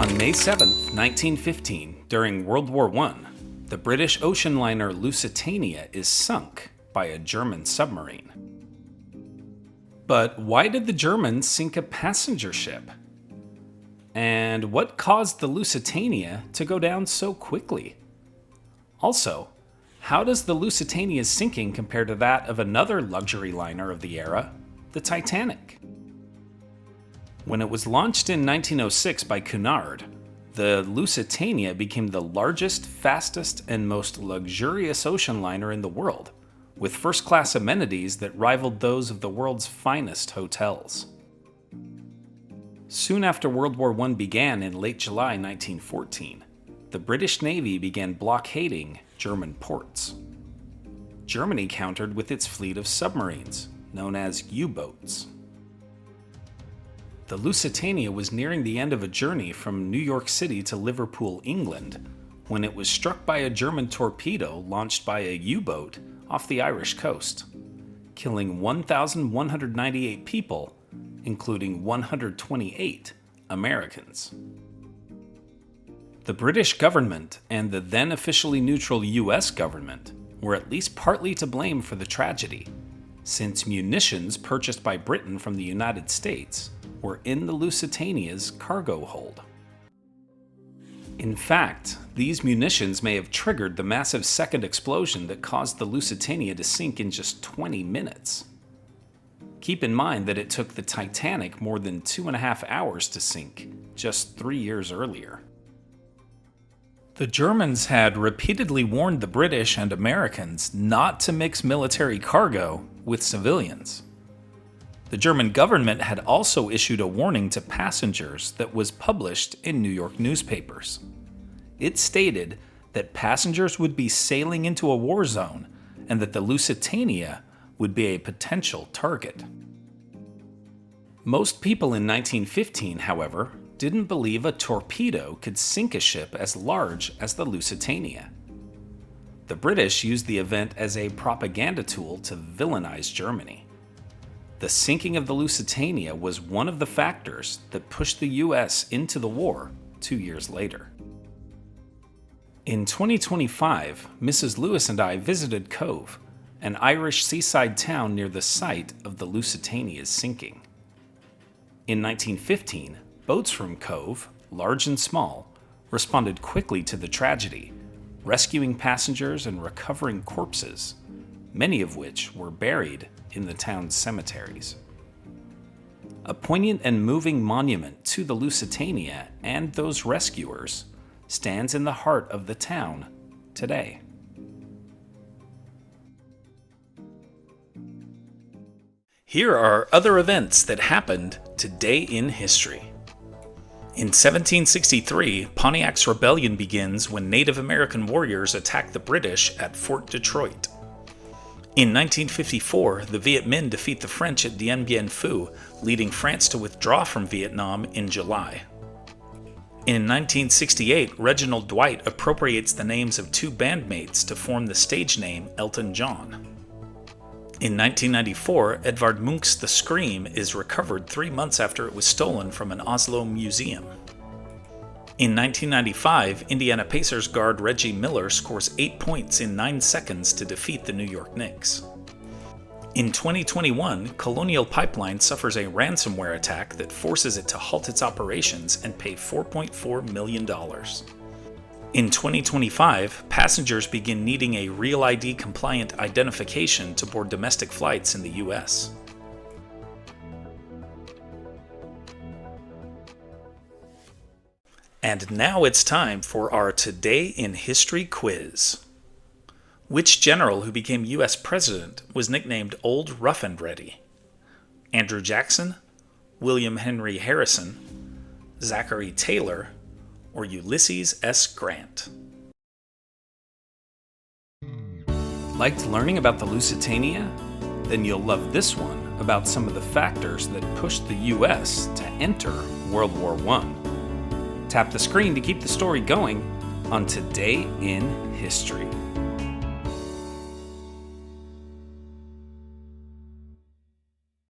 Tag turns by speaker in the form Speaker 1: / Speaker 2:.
Speaker 1: On May 7, 1915, during World War I, the British ocean liner Lusitania is sunk by a German submarine. But why did the Germans sink a passenger ship? And what caused the Lusitania to go down so quickly? Also, how does the Lusitania's sinking compare to that of another luxury liner of the era, the Titanic? When it was launched in 1906 by Cunard, the Lusitania became the largest, fastest, and most luxurious ocean liner in the world, with first-class amenities that rivaled those of the world's finest hotels. Soon after World War I began in late July 1914, the British Navy began blockading German ports. Germany countered with its fleet of submarines, known as U-boats. The Lusitania was nearing the end of a journey from New York City to Liverpool, England, when it was struck by a German torpedo launched by a U-boat off the Irish coast, killing 1,198 people, including 128 Americans. The British government and the then officially neutral US government were at least partly to blame for the tragedy, since munitions purchased by Britain from the United States were in the Lusitania's cargo hold. In fact, these munitions may have triggered the massive second explosion that caused the Lusitania to sink in just 20 minutes. Keep in mind that it took the Titanic more than 2.5 hours to sink, just 3 years earlier. The Germans had repeatedly warned the British and Americans not to mix military cargo with civilians. The German government had also issued a warning to passengers that was published in New York newspapers. It stated that passengers would be sailing into a war zone and that the Lusitania would be a potential target. Most people in 1915, however, didn't believe a torpedo could sink a ship as large as the Lusitania. The British used the event as a propaganda tool to villainize Germany. The sinking of the Lusitania was one of the factors that pushed the US into the war 2 years later. In 2025, Mrs. Lewis and I visited Cobh, an Irish seaside town near the site of the Lusitania's sinking. In 1915, boats from Cobh, large and small, responded quickly to the tragedy, rescuing passengers and recovering corpses, many of which were buried in the town's cemeteries. A poignant and moving monument to the Lusitania and those rescuers stands in the heart of the town today. Here are other events that happened today in history. In 1763, Pontiac's rebellion begins when Native American warriors attack the British at Fort Detroit. In 1954, the Viet Minh defeat the French at Dien Bien Phu, leading France to withdraw from Vietnam in July. In 1968, Reginald Dwight appropriates the names of 2 bandmates to form the stage name Elton John. In 1994, Edvard Munch's The Scream is recovered 3 months after it was stolen from an Oslo museum. In 1995, Indiana Pacers guard Reggie Miller scores 8 points in 9 seconds to defeat the New York Knicks. In 2021, Colonial Pipeline suffers a ransomware attack that forces it to halt its operations and pay $4.4 million. In 2025, passengers begin needing a Real ID compliant identification to board domestic flights in the US. And now it's time for our Today in History quiz. Which general who became US president was nicknamed Old Rough and Ready? Andrew Jackson, William Henry Harrison, Zachary Taylor, or Ulysses S. Grant? Liked learning about the Lusitania? Then you'll love this one about some of the factors that pushed the US to enter World War I. Tap the screen to keep the story going on Today in History.